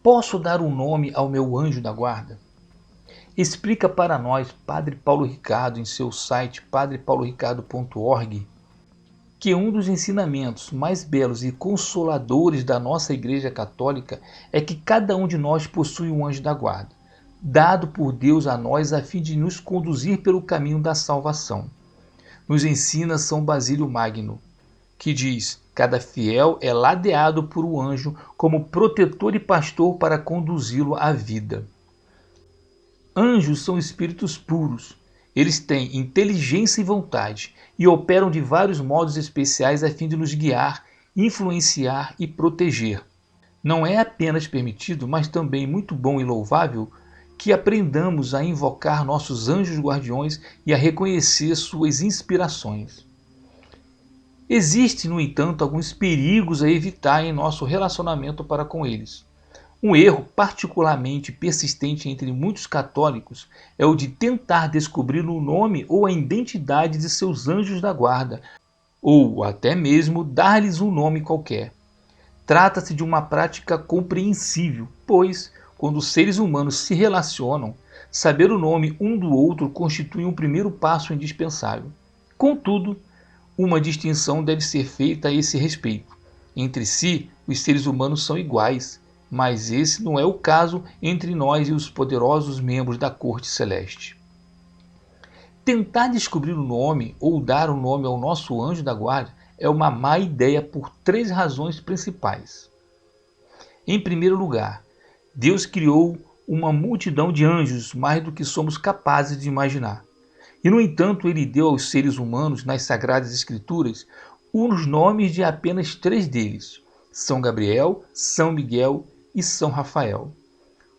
Posso dar um nome ao meu anjo da guarda? Explica para nós Padre Paulo Ricardo em seu site padrepauloricardo.org que um dos ensinamentos mais belos e consoladores da nossa Igreja Católica é que cada um de nós possui um anjo da guarda, dado por Deus a nós a fim de nos conduzir pelo caminho da salvação. Nos ensina São Basílio Magno, que diz: cada fiel é ladeado por um anjo como protetor e pastor para conduzi-lo à vida. Anjos são espíritos puros. Eles têm inteligência e vontade e operam de vários modos especiais a fim de nos guiar, influenciar e proteger. Não é apenas permitido, mas também muito bom e louvável que aprendamos a invocar nossos anjos guardiões e a reconhecer suas inspirações. Existem, no entanto, alguns perigos a evitar em nosso relacionamento para com eles. Um erro particularmente persistente entre muitos católicos é o de tentar descobrir o nome ou a identidade de seus anjos da guarda, ou até mesmo dar-lhes um nome qualquer. Trata-se de uma prática compreensível, pois, quando os seres humanos se relacionam, saber o nome um do outro constitui um primeiro passo indispensável. Contudo, uma distinção deve ser feita a esse respeito. Entre si, os seres humanos são iguais, mas esse não é o caso entre nós e os poderosos membros da corte celeste. Tentar descobrir o nome ou dar um nome ao nosso anjo da guarda é uma má ideia por 3 razões principais. Em primeiro lugar, Deus criou uma multidão de anjos, mais do que somos capazes de imaginar. E, no entanto, ele deu aos seres humanos, nas Sagradas Escrituras, os nomes de apenas 3 deles: São Gabriel, São Miguel e São Rafael.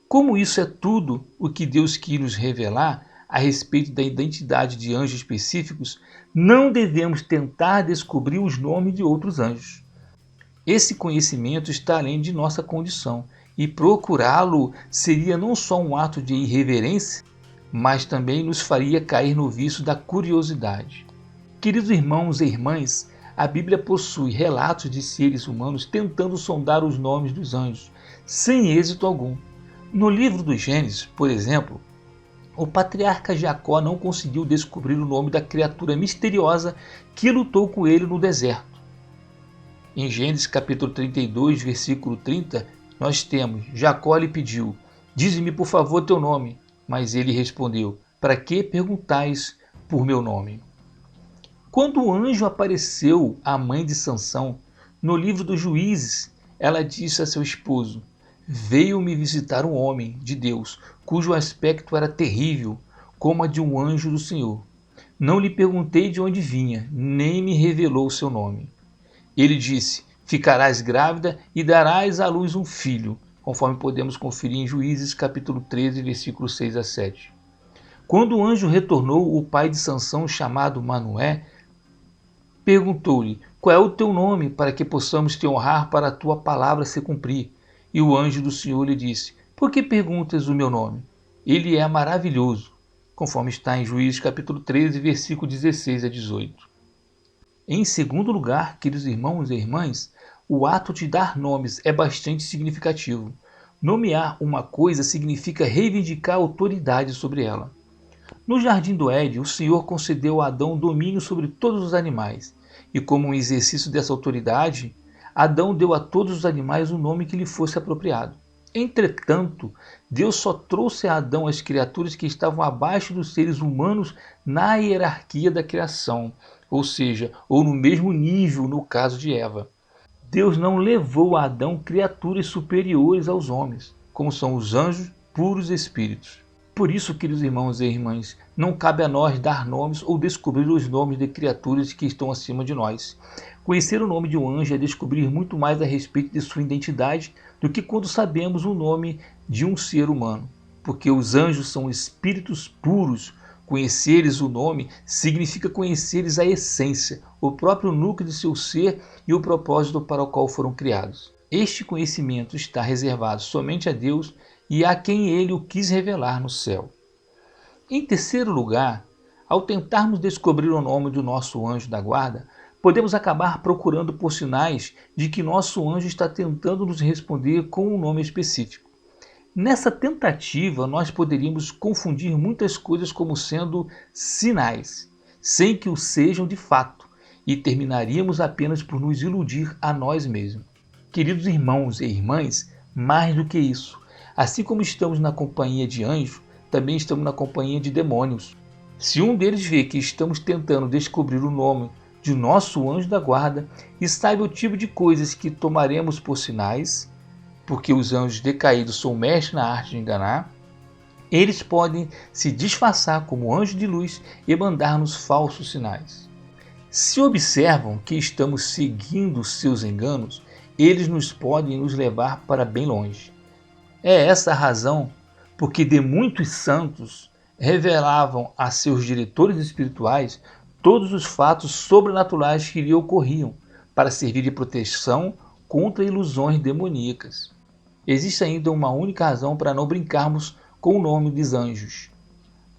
Como isso é tudo o que Deus quis nos revelar a respeito da identidade de anjos específicos, não devemos tentar descobrir os nomes de outros anjos. Esse conhecimento está além de nossa condição, e procurá-lo seria não só um ato de irreverência, mas também nos faria cair no vício da curiosidade. Queridos irmãos e irmãs, a Bíblia possui relatos de seres humanos tentando sondar os nomes dos anjos, sem êxito algum. No livro do Gênesis, por exemplo, o patriarca Jacó não conseguiu descobrir o nome da criatura misteriosa que lutou com ele no deserto. Em Gênesis capítulo 32, versículo 30, nós temos: Jacó lhe pediu: dize-me por favor teu nome. Mas ele respondeu: para que perguntais por meu nome? Quando o anjo apareceu à mãe de Sansão, no livro dos Juízes, ela disse a seu esposo: veio-me visitar um homem de Deus, cujo aspecto era terrível, como a de um anjo do Senhor. Não lhe perguntei de onde vinha, nem me revelou o seu nome. Ele disse: ficarás grávida e darás à luz um filho, conforme podemos conferir em Juízes capítulo 13, versículos 6 a 7. Quando o anjo retornou, o pai de Sansão, chamado Manoé, perguntou-lhe: qual é o teu nome, para que possamos te honrar para a tua palavra se cumprir? E o anjo do Senhor lhe disse: por que perguntas o meu nome? Ele é maravilhoso, conforme está em Juízes capítulo 13, versículo 16 a 18. Em segundo lugar, queridos irmãos e irmãs, o ato de dar nomes é bastante significativo. Nomear uma coisa significa reivindicar autoridade sobre ela. No Jardim do Éden, o Senhor concedeu a Adão domínio sobre todos os animais, e como um exercício dessa autoridade, Adão deu a todos os animais um nome que lhe fosse apropriado. Entretanto, Deus só trouxe a Adão as criaturas que estavam abaixo dos seres humanos na hierarquia da criação, ou seja, ou no mesmo nível no caso de Eva. Deus não levou a Adão criaturas superiores aos homens, como são os anjos, puros espíritos. Por isso, queridos irmãos e irmãs, não cabe a nós dar nomes ou descobrir os nomes de criaturas que estão acima de nós. Conhecer o nome de um anjo é descobrir muito mais a respeito de sua identidade do que quando sabemos o nome de um ser humano, porque os anjos são espíritos puros. Conheceres o nome significa conheceres a essência, o próprio núcleo de seu ser e o propósito para o qual foram criados. Este conhecimento está reservado somente a Deus e a quem ele o quis revelar no céu. Em terceiro lugar, ao tentarmos descobrir o nome do nosso anjo da guarda, podemos acabar procurando por sinais de que nosso anjo está tentando nos responder com um nome específico. Nessa tentativa, nós poderíamos confundir muitas coisas como sendo sinais, sem que o sejam de fato, e terminaríamos apenas por nos iludir a nós mesmos. Queridos irmãos e irmãs, mais do que isso, assim como estamos na companhia de anjos, também estamos na companhia de demônios. Se um deles vê que estamos tentando descobrir o nome de nosso anjo da guarda e saiba o tipo de coisas que tomaremos por sinais, porque os anjos decaídos são mestres na arte de enganar, eles podem se disfarçar como anjos de luz e mandar-nos falsos sinais. Se observam que estamos seguindo seus enganos, eles podem nos levar para bem longe. É essa a razão porque de muitos santos revelavam a seus diretores espirituais todos os fatos sobrenaturais que lhe ocorriam, para servir de proteção contra ilusões demoníacas. Existe ainda uma única razão para não brincarmos com o nome dos anjos.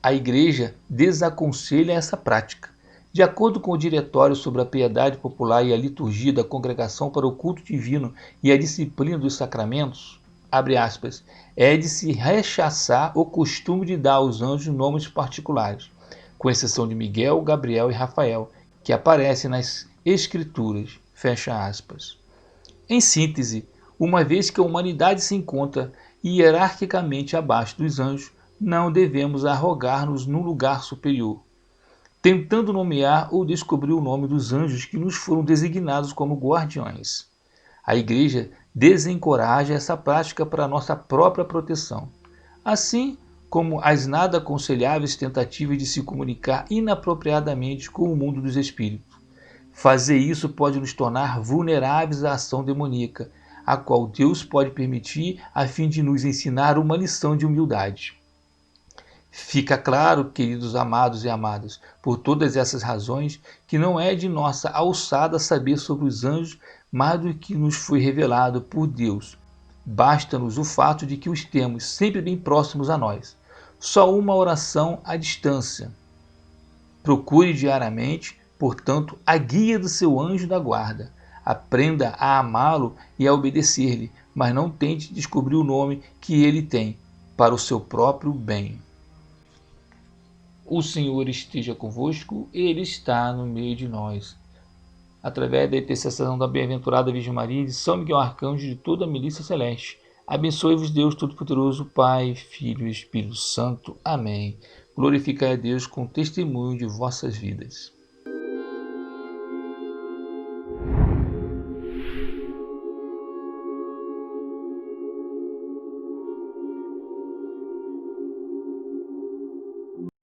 A Igreja desaconselha essa prática. De acordo com o Diretório sobre a Piedade Popular e a Liturgia da Congregação para o Culto Divino e a Disciplina dos Sacramentos, abre aspas, é de se rechaçar o costume de dar aos anjos nomes particulares, com exceção de Miguel, Gabriel e Rafael, que aparecem nas Escrituras, fecha aspas. Em síntese, uma vez que a humanidade se encontra hierarquicamente abaixo dos anjos, não devemos arrogar-nos num lugar superior, tentando nomear ou descobrir o nome dos anjos que nos foram designados como guardiões. A Igreja desencoraja essa prática para nossa própria proteção, assim como as nada aconselháveis tentativas de se comunicar inapropriadamente com o mundo dos espíritos. Fazer isso pode nos tornar vulneráveis à ação demoníaca, a qual Deus pode permitir a fim de nos ensinar uma lição de humildade. Fica claro, queridos amados e amadas, por todas essas razões, que não é de nossa alçada saber sobre os anjos mais do que nos foi revelado por Deus. Basta-nos o fato de que os temos sempre bem próximos a nós. Só uma oração à distância. Procure diariamente, portanto, a guia do seu anjo da guarda. Aprenda a amá-lo e a obedecer-lhe, mas não tente descobrir o nome que ele tem para o seu próprio bem. O Senhor esteja convosco, Ele está no meio de nós. Através da intercessão da bem-aventurada Virgem Maria e de São Miguel Arcanjo e de toda a milícia celeste, abençoe-vos Deus Todo-Poderoso, Pai, Filho e Espírito Santo. Amém. Glorificai a Deus com o testemunho de vossas vidas.